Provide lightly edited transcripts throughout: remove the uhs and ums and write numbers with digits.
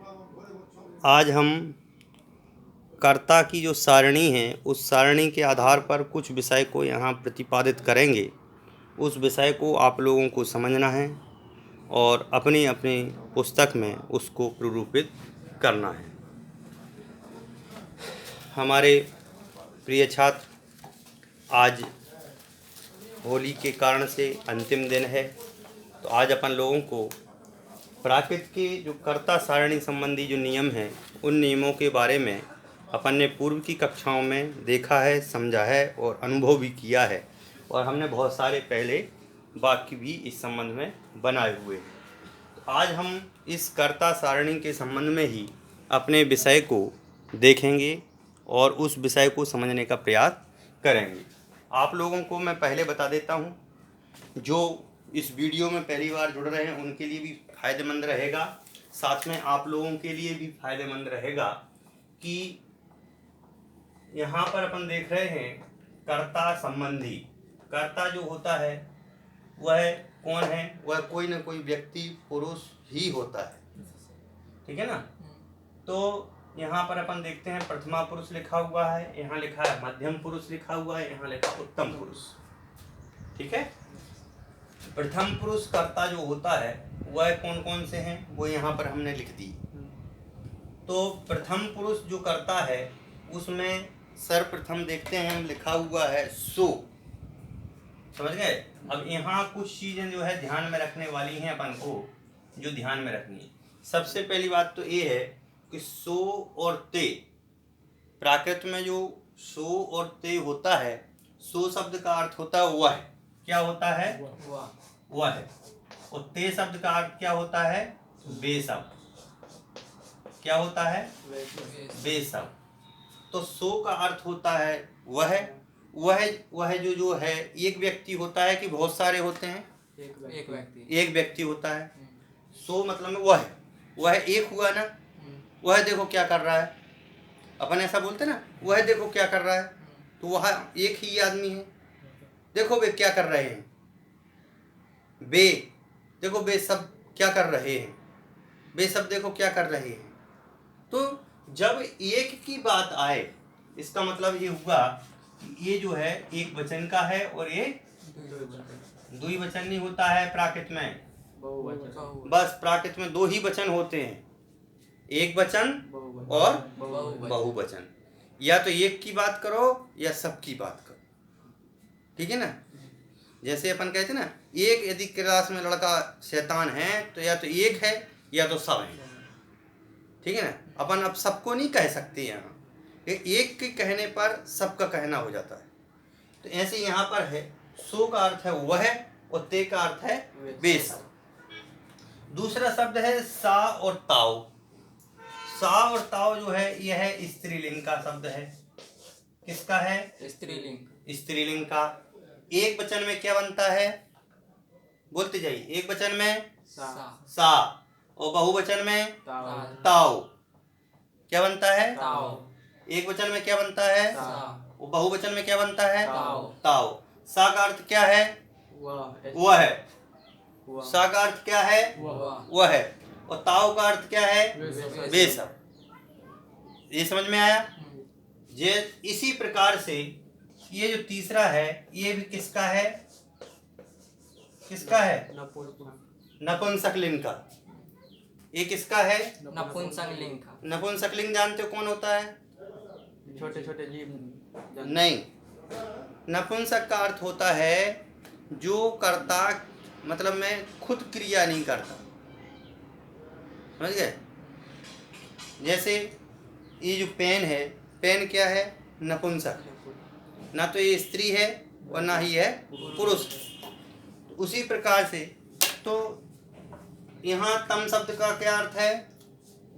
आज हम कर्ता की जो सारणी है उस सारणी के आधार पर कुछ विषय को यहाँ प्रतिपादित करेंगे। उस विषय को आप लोगों को समझना है और अपनी अपनी पुस्तक में उसको प्ररूपित करना है। हमारे प्रिय छात्र, आज होली के कारण से अंतिम दिन है, तो आज अपन लोगों को प्राकृत के जो कर्ता सारणी संबंधी जो नियम हैं उन नियमों के बारे में अपन ने पूर्व की कक्षाओं में देखा है, समझा है और अनुभव भी किया है, और हमने बहुत सारे पहले वाक्य भी इस संबंध में बनाए हुए हैं। तो आज हम इस कर्ता सारणी के संबंध में ही अपने विषय को देखेंगे और उस विषय को समझने का प्रयास करेंगे। आप लोगों को मैं पहले बता देता हूँ, जो इस वीडियो में पहली बार जुड़ रहे हैं उनके लिए भी फायदेमंद रहेगा, साथ में आप लोगों के लिए भी फायदेमंद रहेगा कि यहाँ पर अपन देख रहे हैं कर्ता संबंधी। कर्ता जो होता है वह कौन है? वह कोई न कोई व्यक्ति, पुरुष ही होता है, ठीक है ना। तो यहाँ पर अपन देखते हैं प्रथमा पुरुष लिखा हुआ है, यहाँ लिखा है मध्यम पुरुष लिखा हुआ है, यहाँ लिखा उत्तम पुरुष, ठीक है। प्रथम पुरुष कर्ता जो होता है वह कौन कौन से हैं वो यहाँ पर हमने लिख दी। तो प्रथम पुरुष जो कर्ता है उसमें सर्वप्रथम देखते हैं हम लिखा हुआ है सो, समझ गए। अब यहाँ कुछ चीजें जो है ध्यान में रखने वाली हैं अपन को, जो ध्यान में रखनी है। सबसे पहली बात तो ये है कि सो और ते, प्राकृत में जो सो और ते होता है, सो शब्द का अर्थ होता है वह। क्या होता है? वह है। और ते शब्द का अर्थ क्या होता है? वे सब। क्या होता है? वे सब। तो सो का अर्थ होता है वह। वह जो है एक व्यक्ति होता है कि बहुत सारे होते हैं? एक व्यक्ति होता है। सो मतलब में वह एक हुआ ना। वह देखो क्या कर रहा है, अपन ऐसा बोलते ना, वह देखो क्या कर रहा है, तो वह एक ही आदमी है। देखो वे क्या कर रहे हैं, वे देखो वे सब क्या कर रहे हैं, वे सब देखो क्या कर रहे हैं। तो जब एक की बात आए, इसका मतलब ये हुआ कि ये जो है एक वचन का है और ये द्विवचन नहीं होता है प्राकृत में। बस प्राकृत में दो ही वचन होते हैं, एक वचन और बहुवचन। या तो एक की बात करो या सब की बात करो, ठीक है ना। जैसे अपन कहते ना, एक यदि क्लास में लड़का शैतान है तो या तो एक है या तो सब है, ठीक है ना। अपन अब सबको नहीं कह सकते, यहाँ एक के कहने पर सबका कहना हो जाता है। तो ऐसे यहाँ पर है सो का अर्थ है वह और ते का अर्थ है वे सब। दूसरा शब्द है सा और ताओ। सा और ताओ जो है यह है स्त्रीलिंग का शब्द है। किसका है? स्त्रीलिंग का। एक वचन में क्या बनता है? बोलते जाइए। एक वचन में सा और बहुवचन में ताओ। क्या बनता है? एक वचन में क्या बनता है? और बहुवचन में क्या बनता है? ताओ। सा का अर्थ क्या है? वह है। सा का अर्थ क्या है? वह है। और ताओ का अर्थ क्या है? वे सब। ये समझ में आया? ये इसी प्रकार से ये जो तीसरा है ये भी किसका है? किसका है? नपुंसकलिंग का। ये किसका है? नपुंसकलिंग का। नपुंसकलिंग जानते हो कौन होता है? छोटे छोटे जीव नहीं, नपुंसक का अर्थ होता है जो कर्ता, मतलब में खुद क्रिया नहीं करता, समझ गए। जैसे ये जो पेन है, पेन क्या है? नपुंसक। ना तो ये स्त्री है और ना ही है पुरुष। उसी प्रकार से तो यहाँ तम शब्द का क्या अर्थ है?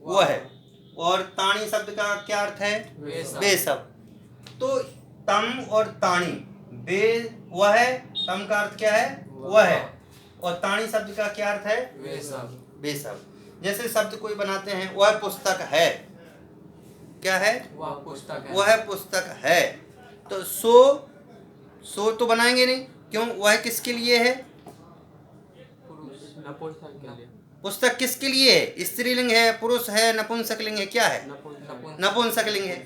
वह है। और ताणी शब्द का क्या अर्थ है? वे सब। तो तम और ताणी, वे वह है, तम का अर्थ क्या है? वह है। और ताणी शब्द का क्या अर्थ है? वे सब। जैसे शब्द कोई बनाते हैं, वह पुस्तक है। क्या है? वह पुस्तक है। तो सो तो बनाएंगे नहीं, क्यों? वह किसके लिए है? पुस्तक किसके लिए है? स्त्रीलिंग है, पुरुष है, नपुंसकलिंग है, क्या है? नपुंसकलिंग है।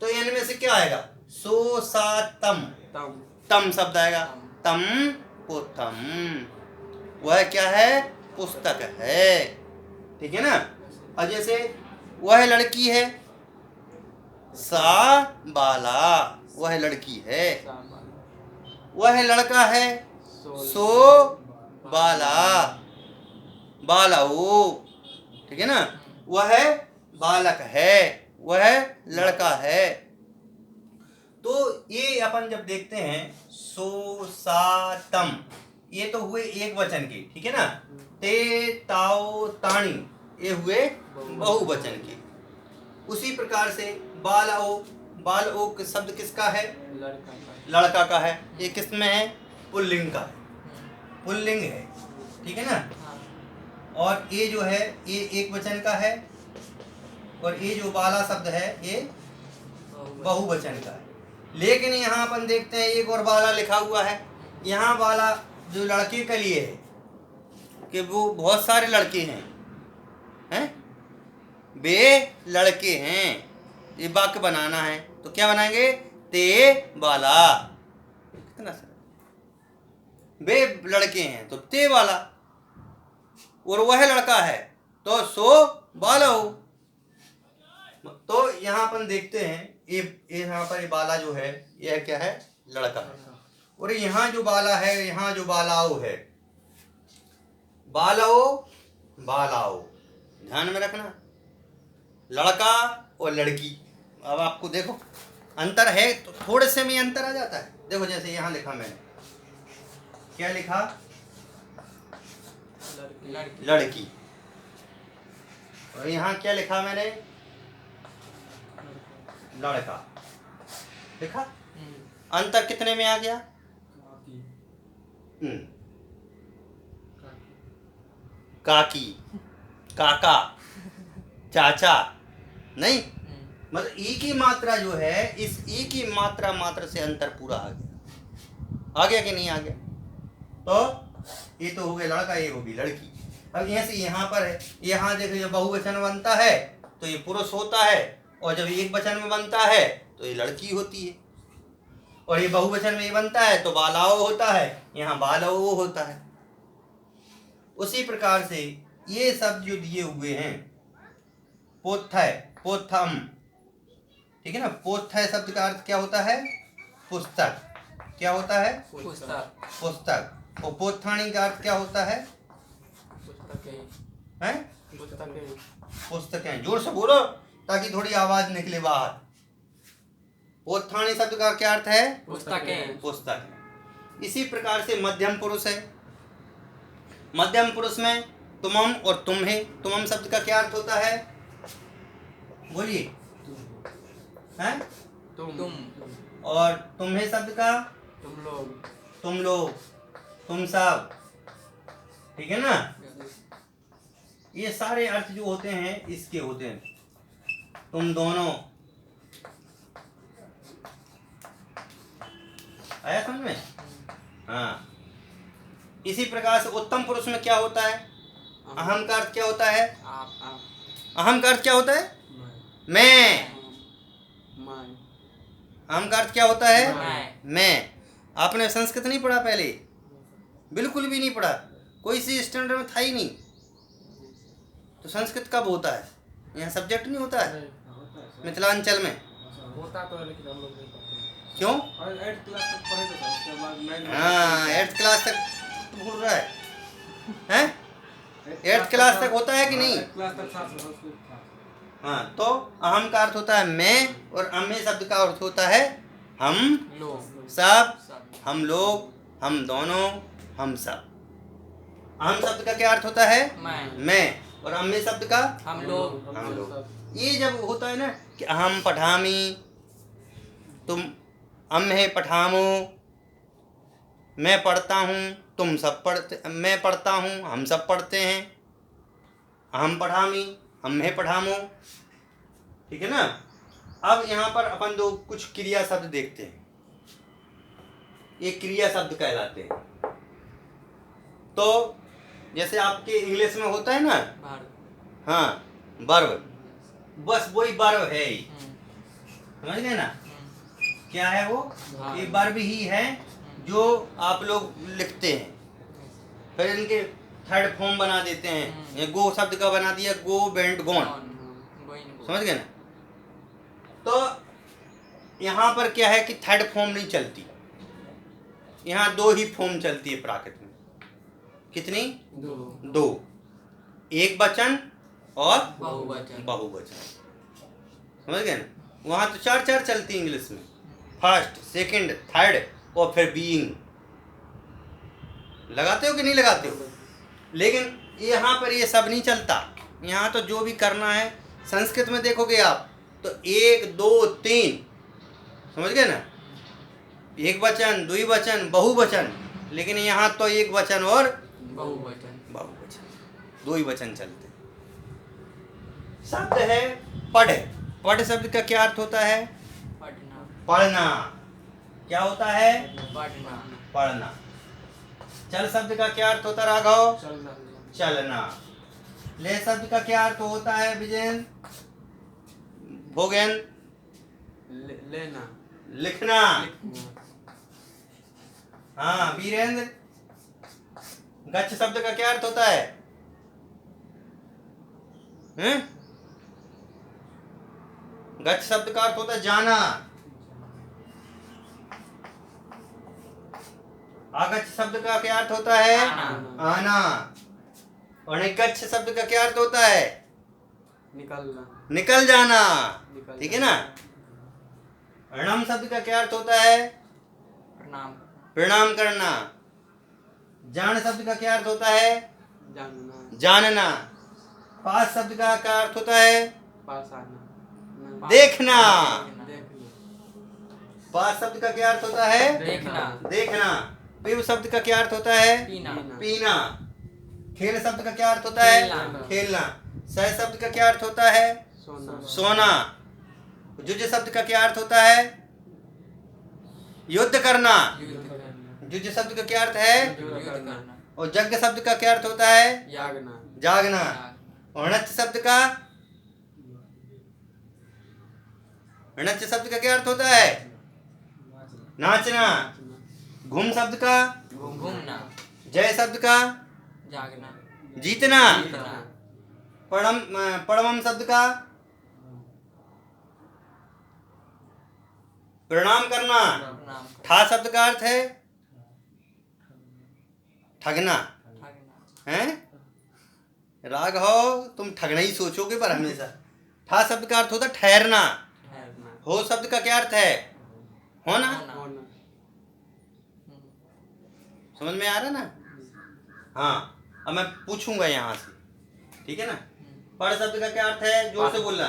तो इनमें से क्या आएगा? सो सा तम, तम शब्द आएगा। तम पुतम, वह क्या है? पुस्तक है। ठीक है ना। और जैसे वह लड़की है, सा बाला, वह लड़की है। वह लड़का है, सो बाला, बालाओ। ठीक है ना। वह बालक है, वह लड़का है। तो ये अपन जब देखते हैं सो सा तम, ये तो हुए एक वचन के, ठीक है ना। ते ताओ ताणी, ये हुए बहुवचन के। उसी प्रकार से बालाओ, बालाओ शब्द किसका है? लड़का का है। ये किस में है? पुल्लिंग का है, पुल्लिंग है। ठीक है ना। और ये जो है ये एक वचन का है, और ये जो बाला शब्द है ये बहुवचन का है। लेकिन यहाँ अपन देखते हैं एक और बाला लिखा हुआ है। यहाँ बाला जो लड़के के लिए है कि वो बहुत सारे लड़के हैं, वे लड़के हैं, ये वाक्य बनाना है तो क्या बनाएंगे? ते बाला, कितना सर, वे लड़के हैं तो ते बाला, और वह लड़का है तो सो बाला हो। तो यहाँ अपन देखते हैं ये यहाँ पर ये बाला जो है यह क्या है? लड़का है। और यहाँ जो बाला है, यहाँ जो बालाओ है, बालाओ बालाओ, ध्यान में रखना, लड़का और लड़की। अब आपको देखो अंतर है तो थोड़े से में अंतर आ जाता है। देखो जैसे यहाँ लिखा मैंने, क्या लिखा? लड़की। और यहाँ क्या लिखा मैंने? लड़का लिखा। अंतर कितने में आ गया? काकी, काका, चाचा नहीं, मतलब ई की मात्रा जो है, इस ई की मात्रा से अंतर पूरा आ गया। आ गया कि नहीं आ गया? तो ये तो हो गया लड़का, ये होगी लड़की। अब यहाँ से यहाँ पर है, यहाँ देखो जब बहुवचन बनता है तो ये पुरुष होता है, और जब एक वचन में बनता है तो ये लड़की होती है, और ये बहुवचन में बनता है तो बालाओ होता है, यहाँ बालाओ होता है। उसी प्रकार से ये शब्द जो दिए हुए हैं, पोथय, पोथम, ठीक है ना। पोथय शब्द का अर्थ क्या होता है? पुस्तक। क्या होता है? पुस्तक। और पोथाणी का अर्थ क्या होता है? पुस्तकें। जोर से बोलो ताकि थोड़ी आवाज निकले बाहर। पोथाणी शब्द का क्या अर्थ है? पुस्तकें। पुस्तक। इसी प्रकार से मध्यम पुरुष है। मध्यम पुरुष में तुमम और तुम है। तुमम शब्द का क्या अर्थ होता है? बोलिए। हैं? तुम। और तुम्हें शब्द का? तुम लोग। तुम लोग, तुम सब, ठीक है ना। ये सारे अर्थ जो होते हैं इसके होते हैं। तुम दोनों, आया समझ में? हाँ। इसी प्रकार से उत्तम पुरुष में क्या होता है? अहम का अर्थ क्या होता है? अहम का अर्थ क्या होता है? मैं। अहम का अर्थ क्या होता है? मैं। आपने संस्कृत नहीं पढ़ा पहले? बिल्कुल भी नहीं पढ़ा, कोई सी स्टैंडर्ड में था ही नहीं। तो संस्कृत कब होता है? यहाँ सब्जेक्ट नहीं होता है मिथिलांचल में? होता तो है लेकिन हम लोग नहीं पढ़ते। क्यों? 8th क्लास तक पढ़े थे, उसके बाद हाँ 8th क्लास तक भूल रहा है? 8th क्लास तक होता है कि नहीं? 8th क्लास तक था संस्कृत था। हाँ। तो अहम का अर्थ होता है मैं, और अम्मे शब्द का अर्थ होता है हम लोग, सब, हम लोग, हम दोनों, हम सब। अहम शब्द का क्या अर्थ होता है? मैं। और अम्मे शब्द का? हम लोग, हम लोग। ये जब होता है ना कि अहम पठामी, तुम अम्हे पठामो, मैं पढ़ता हूँ, तुम सब पढ़ते, मैं पढ़ता हूँ, हम सब पढ़ते हैं। अहम पढ़ामी, अम्हे पढ़ामो, ठीक है ना। अब यहाँ पर अपन दो कुछ क्रिया शब्द देखते हैं। ये क्रिया शब्द कहलाते हैं। तो जैसे आपके इंग्लिश में होता है ना, भारत। हाँ वर्ब, बस वही वर्ब है ही, समझ गए ना। क्या है वो? ये वर्ब ही है जो आप लोग लिखते हैं, फिर इनके थर्ड फॉर्म बना देते हैं। ये गो शब्द का बना दिया, गो वेंट गॉन, समझ गए ना। तो यहाँ पर क्या है कि थर्ड फॉर्म नहीं चलती, यहाँ दो ही फॉर्म चलती है प्राकृत में। कितनी? दो, एक वचन और बहुवचन, समझ गए ना। वहाँ तो चार चार चलती है इंग्लिश में, फर्स्ट, सेकंड, थर्ड और फिर बीइंग। लगाते हो कि नहीं लगाते हो? लेकिन यहाँ पर ये सब नहीं चलता। यहाँ तो जो भी करना है, संस्कृत में देखोगे आप तो एक दो तीन, समझ गए ना, एक वचन, द्विवचन, बहुवचन। लेकिन यहाँ तो एक वचन और बहुवचन, दो ही वचन चलते। शब्द है पढ़। पढ़ शब्द का क्या अर्थ होता है? पढ़ना। क्या होता है? पढ़ना। चल शब्द का क्या अर्थ होता है राघव? चलना। ले शब्द का क्या अर्थ होता है विजयन? भोगन? लेना, लिखना। हाँ वीरेंद्र? गच्छ शब्द का क्या अर्थ होता है? गच्छ शब्द का अर्थ होता है जाना। आगच्छ शब्द का क्या अर्थ होता है? आना। और निगच्छ शब्द का क्या अर्थ होता है? निकलना, निकल जाना, ठीक है ना। प्रणाम शब्द का क्या अर्थ होता है? प्रणाम करना। जान शब्द का क्या अर्थ होता है? जानना। पास शब्द का क्या अर्थ होता है? पास आना, देखना। पास शब्द का क्या अर्थ होता है? देखना। पीव शब्द का क्या अर्थ होता है? पीना। खेल शब्द का क्या अर्थ होता है? खेलना। सह शब्द का क्या अर्थ होता है? सोना। जुज शब्द का क्या अर्थ होता है? युद्ध करना। जुज शब्द का क्या अर्थ है? और यज्ञ शब्द का क्या अर्थ होता है? जागना। और नच शब्द का, नच शब्द का क्या अर्थ होता है? नाचना। घूम शब्द का? घूमना। जय शब्द का? जागना, जीतना। पड़मम शब्द का? प्रणाम करना। ठा शब्द का अर्थ है ठगना। हैं राघव, तुम ठगना ही सोचोगे पर हमेशा। ठा शब्द का अर्थ होता है ठहरना। हो शब्द का क्या अर्थ है? होना। समझ में आ रहा ना? हाँ, अब मैं पूछूंगा यहाँ से, ठीक है ना। पढ़ शब्द का क्या अर्थ है? जोर से बोलना।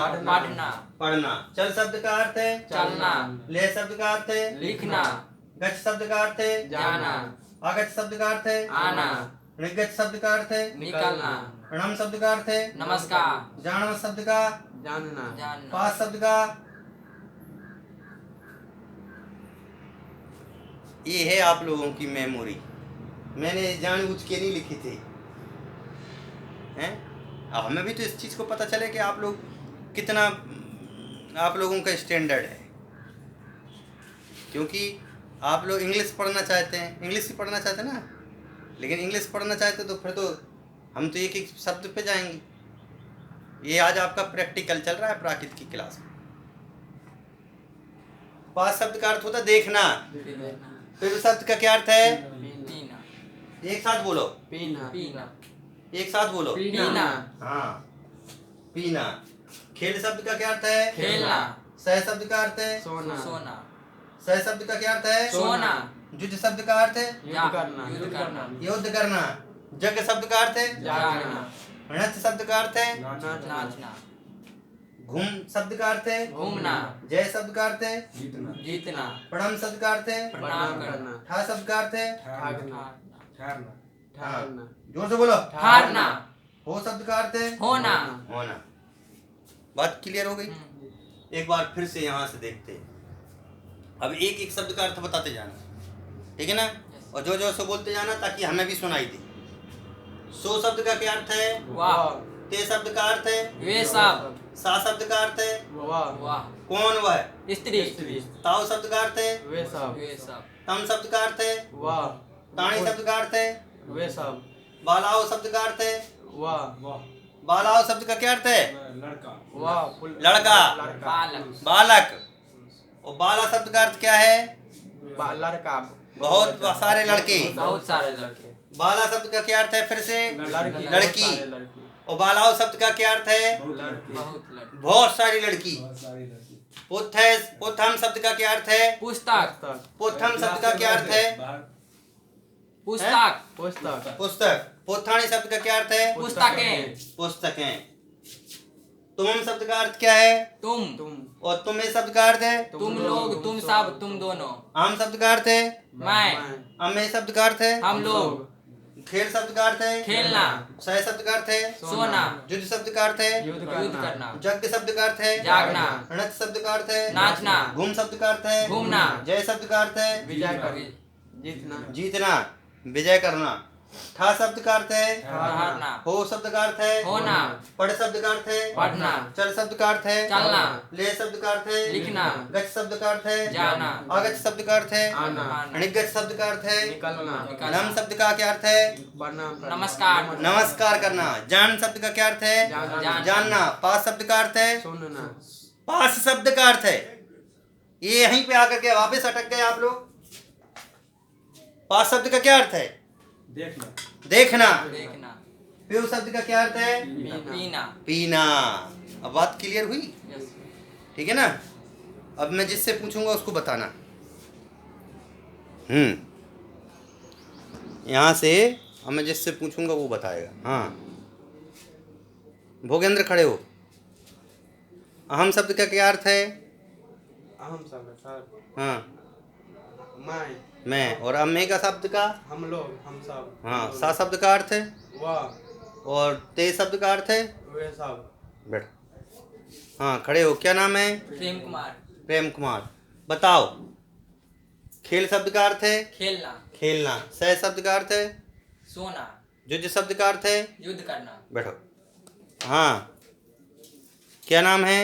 पढ़ना। चल शब्द का अर्थ है? चलना। ले शब्द का अर्थ है? लिखना। गच्छ शब्द का अर्थ है? जाना। आगच्छ शब्द का अर्थ है? आना। निगच्छ शब्द का अर्थ है? निकलना। प्रणाम शब्द का अर्थ है? नमस्कार। जानम शब्द का? जानना। पास शब्द का? ये है आप लोगों की मेमोरी। मैंने जानबूझ के नहीं लिखी थी, हैं? अब हमें भी तो इस चीज़ को पता चले कि आप लोग कितना, आप लोगों का स्टैंडर्ड है। क्योंकि आप लोग इंग्लिश पढ़ना चाहते हैं, इंग्लिश ही पढ़ना चाहते हैं ना। लेकिन इंग्लिश पढ़ना चाहते तो फिर तो हम तो एक एक शब्द पे जाएंगे। ये आज आपका प्रैक्टिकल चल रहा है प्राकृत की क्लास में। पास शब्द का अर्थ होता है देखना। फिर शब्द का क्या अर्थ है? पीना। एक साथ बोलो। पीना। एक साथ बोलो। पीना। हाँ, पीना। खेल शब्द का क्या अर्थ है? खेलना। सह शब्द का अर्थ है? सोना। सह शब्द का क्या अर्थ है? सोना। जुज शब्द का अर्थ है? युद्ध करना। युद्ध करना। यज्ञ शब्द का अर्थ है? जागना। नच शब्द का अर्थ है? नाचना। घूम शब्द का अर्थ है? घूमना। जय शब्द का अर्थ है? जीतना। प्रणाम शब्द का अर्थ है? प्रणाम करना। ठा शब्द का अर्थ है? ठहरना। जोर से बोलो। ठहरना। हो शब्द का अर्थ है? होना। बात क्लियर हो गई? एक बार फिर से यहाँ से देखते हैं। अब एक एक शब्द का अर्थ बताते जाना, ठीक है ना। और जो जो से बोलते जाना ताकि हमें भी सुनाई दे। सो शब्द का क्या अर्थ है? वाह ते शब्द का अर्थ है? वे सब सा शब्द का अर्थ है? वाह कौन वह? स्त्री ताऊ शब्द का अर्थ है? वे सब तम शब्द का अर्थ है? वाह ताणी शब्द का अर्थ है? वे सब बालाओ शब्द का अर्थ है? वाह बालाओ शब्द का क्या अर्थ है? वाह लड़का, बालक बालक। और बाला शब्द का अर्थ क्या है? लड़का बहुत सारे लड़के। बहुत सारे लड़के बाला शब्द का क्या अर्थ है? फिर से लड़की लड़की। और बालाओ शब्द का क्या अर्थ है? बहुत लड़के बहुत सारी लड़की। पुथम शब्द का क्या अर्थ है? पुस्तक पुथम शब्द का क्या अर्थ है? पुस्तक पुस्तक पुस्तक। पुथानी शब्द का क्या अर्थ है? पुस्तकें पुस्तकें। तुम शब्द का अर्थ क्या है? तुम और तुम्हें शब्द का अर्थ है? तुम लोग तुम सब तुम दोनों आम शब्द का अर्थ है? मैं अम्मे शब्द का अर्थ है? हम लोग खेल शब्द का अर्थ है? खेलना सह शब्द का अर्थ है? सोना युद्ध शब्द का अर्थ है? युद्ध करना यज्ञ शब्द का अर्थ है? जागना नृत्य शब्द का अर्थ है? नाचना घूम शब्द का अर्थ है? घूमना जय शब्द का अर्थ है? विजय कर जीतना जीतना, विजय करना। ठा शब्द का अर्थ है? हारना हो शब्द का अर्थ है? होना पढ़ शब्द का अर्थ है? पढ़ना चल शब्द का अर्थ है? चलना ले शब्द का अर्थ है? लिखना गच शब्द का अर्थ है? जाना आगच शब्द का अर्थ है? आना अणिगत शब्द का अर्थ है? निकलना नम शब्द का क्या अर्थ है? नमस्कार नमस्कार करना। जान शब्द का क्या अर्थ है? जानना। पास शब्द का अर्थ है? सुनना पास शब्द का अर्थ है? ये यहीं पे आकर के वापस अटक गए आप लोग। पास शब्द का क्या अर्थ है? देखना। देखना पीऊ शब्द का क्या अर्थ है? पीना पीना। अब बात क्लियर हुई? यस ठीक है ना? अब मैं जिससे पूछूंगा उसको बताना। यहाँ से अब मैं जिससे पूछूंगा वो बताएगा। हाँ, भोगेंद्र खड़े हो। अहम शब्द का क्या अर्थ है? अहम शब्द सर हाँ, मैं और अम्मे का शब्द का? हम लोग हम सब हाँ, सा शब्द का अर्थ है? वाह और ते शब्द का अर्थ है? वे सब बैठ। हाँ, खड़े हो। क्या नाम है? प्रेम कुमार प्रेम कुमार। बताओ। खेल शब्द का अर्थ है? खेलना खेलना। सह शब्द का अर्थ है? सोना युद्ध शब्द का अर्थ है? युद्ध करना बैठो। हाँ, क्या नाम है?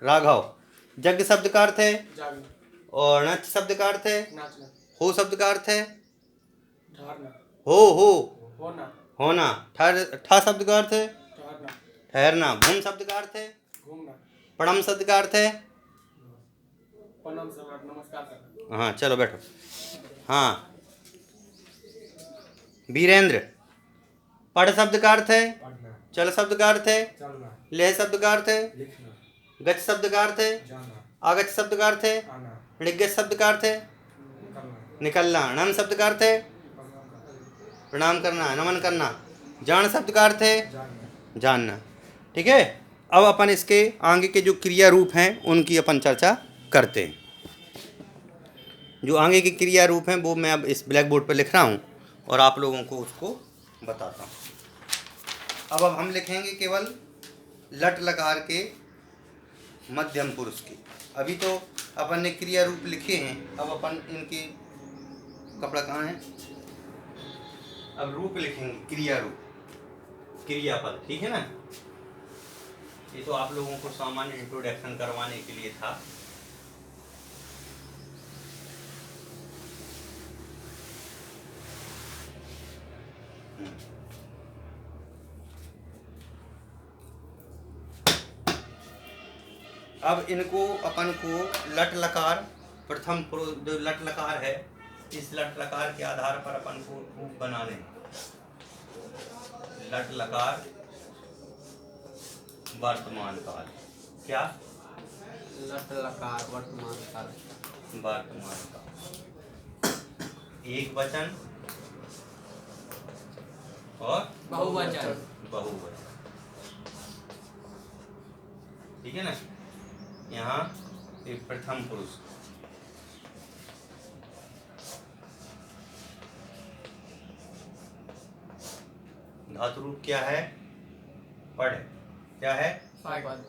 राघव। यज्ञ शब्द का अर्थ है? जागना और नच शब्द का अर्थ है? नाचना हो शब्द का अर्थ है? ठहरना हो होना होना। ठा शब्द का अर्थ है? ठहरना ठहरना। भूम शब्द का अर्थ है? घूमना पड़म शब्द का अर्थ है? प्रणाम सर नमस्कार करना हाँ, चलो बैठो। हाँ, वीरेंद्र। पढ़ शब्द का अर्थ है? पढ़ना चल शब्द का अर्थ है? चलना लेह शब्द का अर्थ है? लिखना गच शब्द का अर्थ है? जाना आगच शब्द का अर्थ है? आना ऋग्गत शब्द का अर्थ है? निकलना निकलना। नम शब्द का अर्थ है? प्रणाम करना, नमन करना। जान शब्द का अर्थ है? जानना जानना। ठीक है। अब अपन इसके आगे के जो क्रिया रूप हैं उनकी अपन चर्चा करते हैं। जो आगे के क्रिया रूप हैं वो मैं अब इस ब्लैक बोर्ड पर लिख रहा हूँ और आप लोगों को उसको बताता हूँ। अब हम लिखेंगे केवल लट लकार के मध्यम पुरुष के। अभी तो अपन ने क्रिया रूप लिखे हैं, अब अपन इनके कपड़ा कहाँ है? अब रूप लिखेंगे, क्रिया रूप, क्रियापद। ठीक है ना? ये तो आप लोगों को सामान्य इंट्रोडक्शन करवाने के लिए था। अब इनको अपन को लट लकार, प्रथम जो लट लकार है, इस लट लकार के आधार पर अपन को रूप बनाने। लट लकार वर्तमान काल। क्या? लट लकार वर्तमान काल वर्तमान काल। एक वचन और बहुवचन बहुवचन। ठीक है ना? यहाँ एक प्रथम पुरुष, धातु रूप क्या है? पढ़। क्या है? पद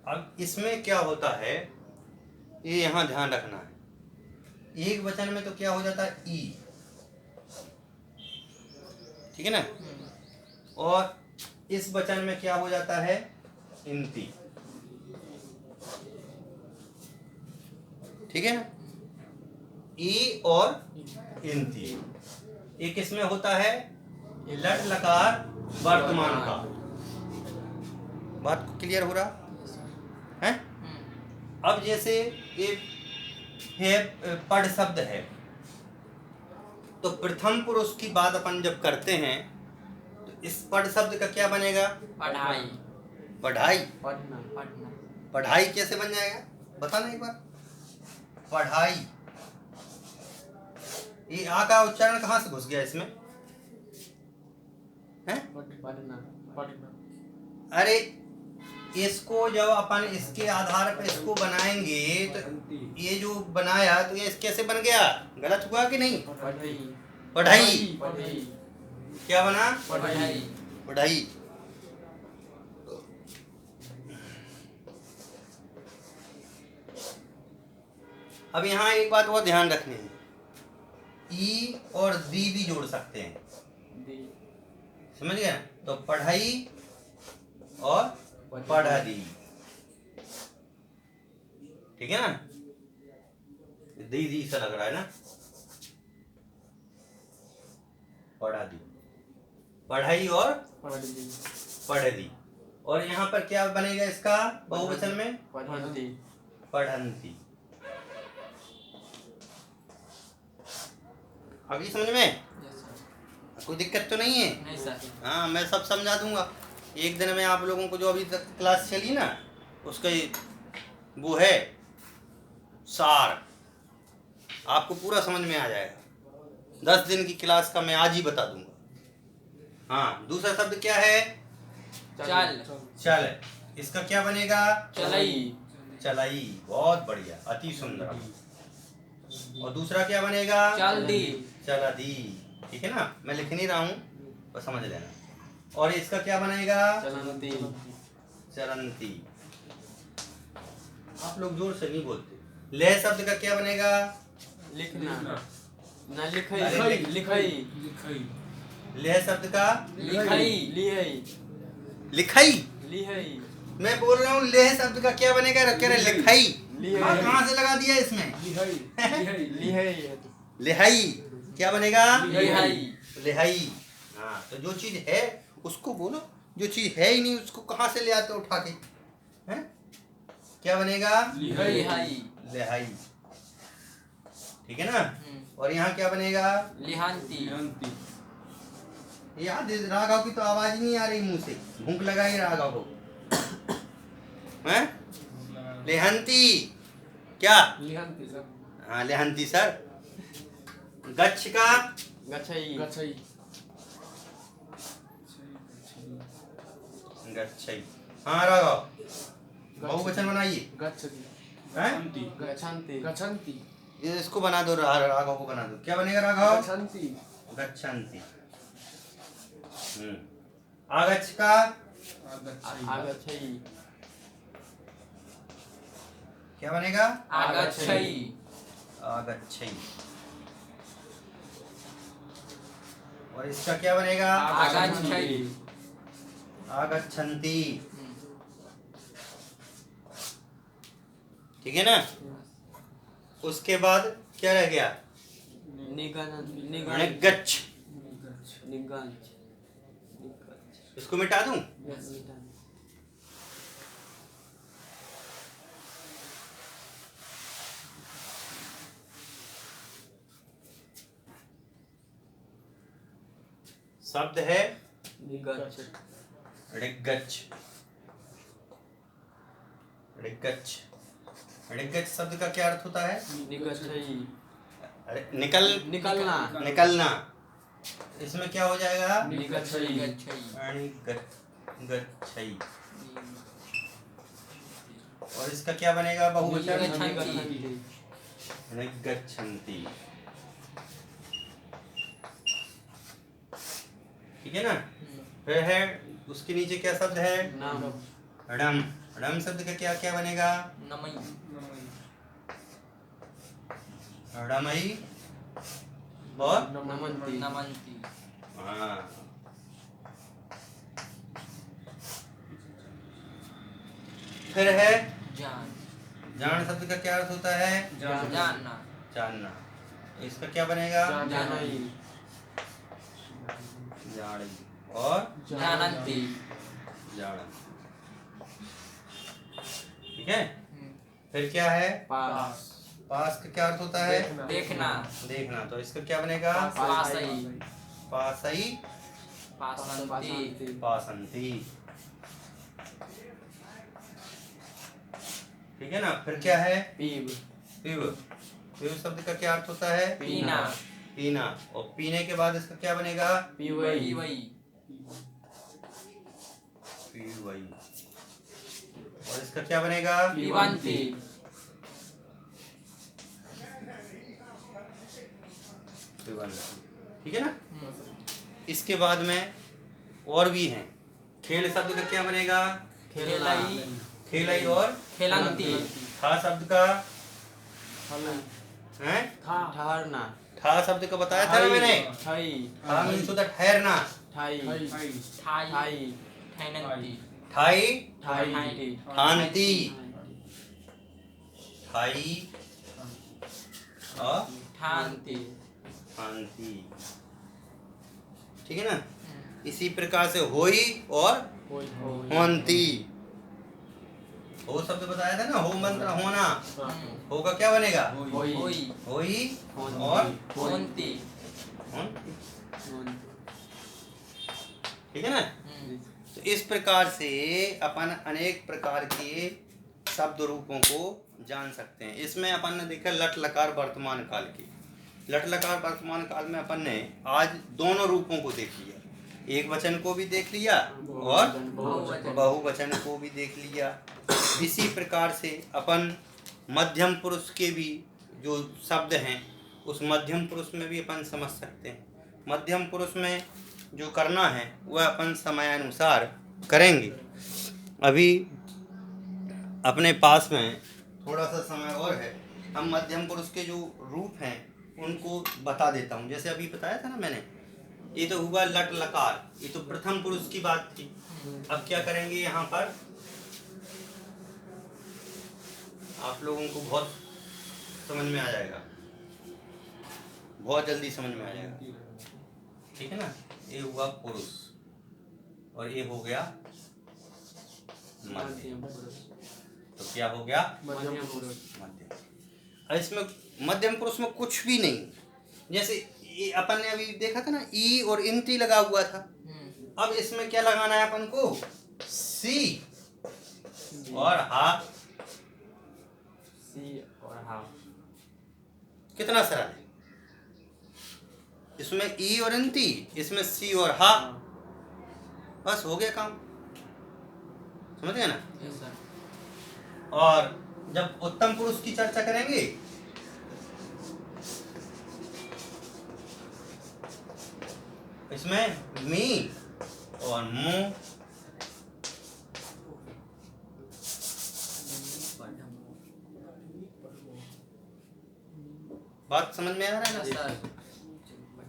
अब इसमें क्या होता है, ये यहाँ ध्यान रखना है। एक वचन में तो क्या हो जाता है? ई। ठीक है ना। और इस वचन में क्या हो जाता है, इंती, ठीक है ना। ई और इंती, ये किसमें होता है, लट लकार वर्तमान का। बात क्लियर हो रहा है। अब जैसे ये है पढ़ शब्द है, तो प्रथम पुरुष की बात अपन जब करते हैं तो इस पढ़ शब्द का क्या बनेगा, पढ़ाई, पढ़ाई। पढ़ना, पढ़ना, पढ़ाई कैसे बन जाएगा, बताना एक बार। पढ़ाई, ये आ का उच्चारण कहाँ से घुस गया इसमें, हैं? पढ़ना, पढ़ना। अरे इसको जब अपन इसके आधार पर इसको बनाएंगे तो ये जो बनाया तो ये कैसे बन गया, गलत हुआ कि नहीं। पढ़ाई, पढ़ाई, पढ़ाई, क्या बना, पढ़ाई। पढ़ाई। अब यहाँ एक बात और ध्यान रखनी है, ई और दी भी जोड़ सकते हैं, समझ गए ना। तो पढ़ाई और पढ़ा दी, ठीक है ना। दी सा लग रहा है ना, पढ़ा दी, पढ़ाई और पढ़ दी। और यहाँ पर क्या बनेगा इसका बहुवचन में, पढ़ंती, पढ़ंती। अभी समझ में कोई दिक्कत तो नहीं है। नहीं सर। हाँ, मैं सब समझा दूंगा एक दिन में। आप लोगों को जो अभी तक क्लास चली ना, उसका वो है सार, आपको पूरा समझ में आ जाएगा। 10 दिन की क्लास का मैं आज ही बता दूंगा। हाँ, दूसरा शब्द क्या है, चल, चल। इसका क्या बनेगा, चलई, चलाई। बहुत बढ़िया, अति सुंदर। और दूसरा क्या बनेगा, चल दी, चला दी, ठीक है ना। मैं लिख नहीं रहा हूँ, बस समझ लेना। और इसका क्या बनेगा, चलंती, चलंती। आप लोग जोर से नहीं बोलते। ले शब्द का क्या बनेगा, लिखना, न लिखई, अरे लिखई, ले शब्द का लिखई, लिहई, लिखाई। लिहई, मैं बोल रहा हूँ ले शब्द का क्या बनेगा, कह रहे लिखाई। लिहाई। हाँ, कहाँ से लगा दिया इसमें, लिहई, लिहाई। क्या बनेगा, लिहाई, लिहाई। हाँ, तो जो चीज है उसको बोलो, जो चीज है ही नहीं उसको कहाँ से ले आते हो उठा के, हैं? क्या बनेगा, लिहाई, लिहाई, ठीक है ना। और यहाँ क्या बनेगा, लिहांती, याद राघव की तो आवाज नहीं आ रही मुंह से, भूख लगाई राघव को, हैं? लेहंती, क्या, लिहांती सर, हाँ लेहंती सर। गच्छ का, गच्छई, गच्छई, गच्छई। हाँ राघव, बहुवचन बनाइए, गच्छति, हैं? गच्छन्ति, गच्छन्ति, ये इसको बना दो, राघव को बना दो। क्या बनेगा राघव, गच्छन्ति, गच्छन्ति। आगच्छ का, आगच्छई, क्या बनेगा, आगच्छई, आगच्छई। और इसका क्या बनेगा, आगच्छई, आगच्छन्ति, ठीक है ना। उसके बाद क्या रह गया, निगच्छ। इसको मिटा दूं, शब्द है ऋगच्छ, ऋगच्छ। ऋगच्छ शब्द का क्या अर्थ होता है, अरे निकलना, निकलना। इसमें क्या हो जाएगा, निगच्छई, गच्छई। और इसका क्या बनेगा बहुवचन, निगच्छन्ति, ठीक है ना। फिर है उसके नीचे क्या शब्द है, रडम। रडम शब्द का क्या क्या बनेगा, रडमई और नमन्ति, हाँ, फिर है जान जान शब्द का क्या अर्थ होता है? जानना जानना। इसका क्या बनेगा? जानई जानी और जानंती जाना। ठीक है। फिर क्या है? पास पास का क्या अर्थ होता है? देखना देखना। तो इसका क्या बनेगा? पासई पासई पासंती पासंती। ठीक है ना। फिर क्या है? पीव पीव। पीव शब्द का क्या अर्थ होता है? पीना पीना। और पीने के बाद इसका क्या बनेगा? पीवई पीवई। और इसका क्या बनेगा? पीवंती पीवंती। ठीक है ना। इसके बाद में और भी हैं। खेल शब्द का क्या बनेगा? खेलई खेलई और खेलंती ठा शब्द का है? ठहरना ठा शब्द का बताया था ना मैंने। ठाई ठा मीन्स होता है ठहरना। ठाई ठाई ठैनंती ठाई ठाई ठानती। ठाई और ठानती ठानती। ठीक है ना। इसी प्रकार से होई और होनती। हो शब्द बताया था ना। हो मंत्र होना। हो का क्या बनेगा? होई होई और होंती होन। ठीक है ना। तो इस प्रकार से अपन अनेक प्रकार के शब्द रूपों को जान सकते हैं। इसमें अपन ने देखा लट लकार वर्तमान काल की। लट लकार वर्तमान काल में अपन ने आज दोनों रूपों को देख लिया। एक वचन को भी देख लिया और बहुवचन को भी देख लिया। इसी प्रकार से अपन मध्यम पुरुष के भी जो शब्द हैं उस मध्यम पुरुष में भी अपन समझ सकते हैं। मध्यम पुरुष में जो करना है वह अपन समयानुसार करेंगे। अभी अपने पास में थोड़ा सा समय और है। हम मध्यम पुरुष के जो रूप हैं उनको बता देता हूँ। जैसे अभी बताया था ना मैंने, ये तो हुआ लट लकार, ये तो प्रथम पुरुष की बात थी। अब क्या करेंगे यहाँ पर, आप लोगों को बहुत समझ में आ जाएगा, बहुत जल्दी समझ में आ जाएगा। ठीक है ना। ये हुआ पुरुष और ये हो गया मध्यम। तो क्या हो गया? मध्यम। और इसमें मध्यम पुरुष में कुछ भी नहीं। जैसे अपन ने अभी देखा था ना, ई और इंती लगा हुआ था। अब इसमें क्या लगाना है अपन को? सी और हा। सी और हा। कितना सरल है। इसमें ई और इंती, इसमें सी और हा, बस हो गया काम। समझ गए ना। Yes sir. और जब उत्तम पुरुष की चर्चा करेंगे इसमें मी और मु। बात समझ में आ रहा है यस ना। सर।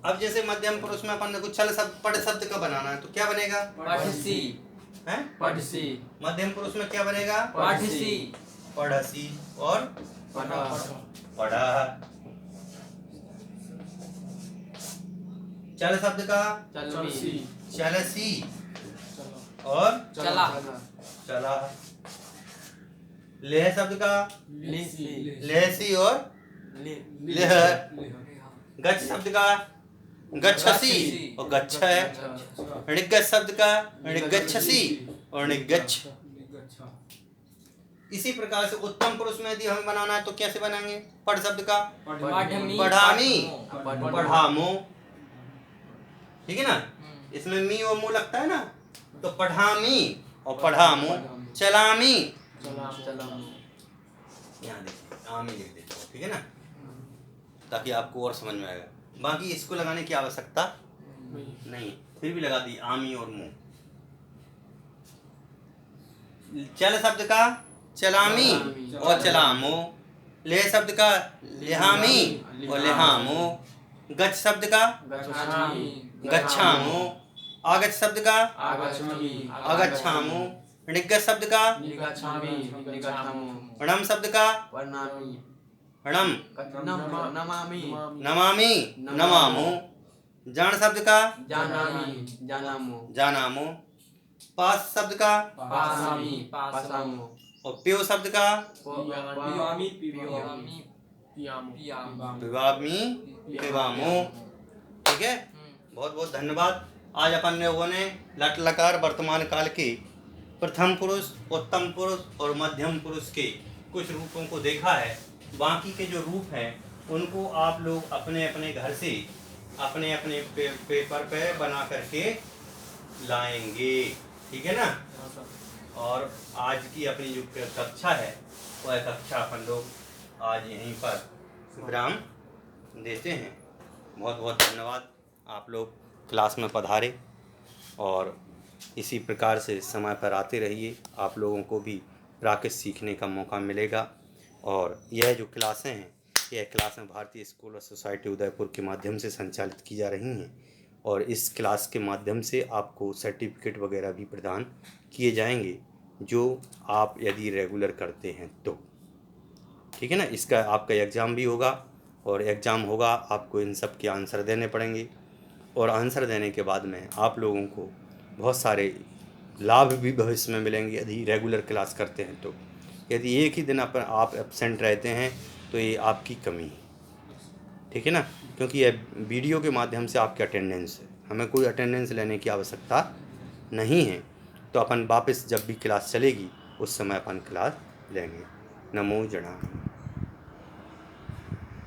अब जैसे मध्यम पुरुष में अपन ने कुछ छल शब्द पढ़ शब्द का बनाना है तो क्या बनेगा? पढ़सी हैं? पढ़सी। मध्यम पुरुष में क्या बनेगा? पढ़सी पढ़सी और पढ़ा पढ़ा। चल शब्द का चलसी चलसी और चला चला। लेह शब्द का लिसी लेहसी और लेह। गच्छ शब्द का गच्छसी और गच्छ है। ऋग्गच्छ शब्द का ऋग्गच्छसी और ऋग्गच्छ। इसी प्रकार से उत्तम पुरुष में यदि हमें बनाना है तो कैसे बनाएंगे? पढ़ शब्द का पढ़मी पढ़ामी पढ़ामो। ठीक है ना। इसमें मी और मु लगता है ना, तो पढ़ामी और पढ़ामो। चलामी, यहाँ देखिए आमी लिख देते हो। ठीक है ना, ताकि आपको और समझ में आएगा। बाकी इसको लगाने की आवश्यकता नहीं, फिर भी लगा दी आमी और मु। चल शब्द का चलामी और चलामो। ले शब्द का लेहामी और लेहामो। गच्छ शब्द का गच्छामो। आगच्छ शब्द का आगच्छामि आगच्छामो। णिग्ग शब्द का निगच्छामि निगच्छामो णम शब्द का वर्णामि णम नमामि नमामि नमामो जान शब्द का जानामि जानामो जानामो पास शब्द का पासामि पासामो और प्यो शब्द का पियामि पियामि पिबामी पिबामो। ठीक है, बहुत बहुत धन्यवाद। आज अपन लोगों ने लट लकार वर्तमान काल के प्रथम पुरुष, उत्तम पुरुष और मध्यम पुरुष के कुछ रूपों को देखा है। बाकी के जो रूप हैं उनको आप लोग अपने अपने घर से अपने अपने पेपर पे बना करके लाएंगे। ठीक है ना। और आज की अपनी जो कक्षा है वह कक्षा अपन लोग आज यहीं पर विराम देते हैं। बहुत बहुत धन्यवाद। आप लोग क्लास में पधारे और इसी प्रकार से समय पर आते रहिए। आप लोगों को भी प्राकृत सीखने का मौका मिलेगा। और यह जो क्लासें हैं यह क्लासें भारतीय स्कूल और सोसाइटी उदयपुर के माध्यम से संचालित की जा रही हैं और इस क्लास के माध्यम से आपको सर्टिफिकेट वगैरह भी प्रदान किए जाएंगे जो आप यदि रेगुलर करते हैं तो। ठीक है ना। इसका आपका एग्ज़ाम भी होगा और एग्ज़ाम होगा, आपको इन सब के आंसर देने पड़ेंगे और आंसर देने के बाद में आप लोगों को बहुत सारे लाभ भी भविष्य में मिलेंगे यदि रेगुलर क्लास करते हैं तो। यदि एक ही दिन पर आप एब्सेंट रहते हैं तो ये आपकी कमी है। ठीक है ना, क्योंकि यह वीडियो के माध्यम से आपकी अटेंडेंस है, हमें कोई अटेंडेंस लेने की आवश्यकता नहीं है। तो अपन वापस जब भी क्लास चलेगी उस समय अपन क्लास लेंगे। नमो जनार्दन।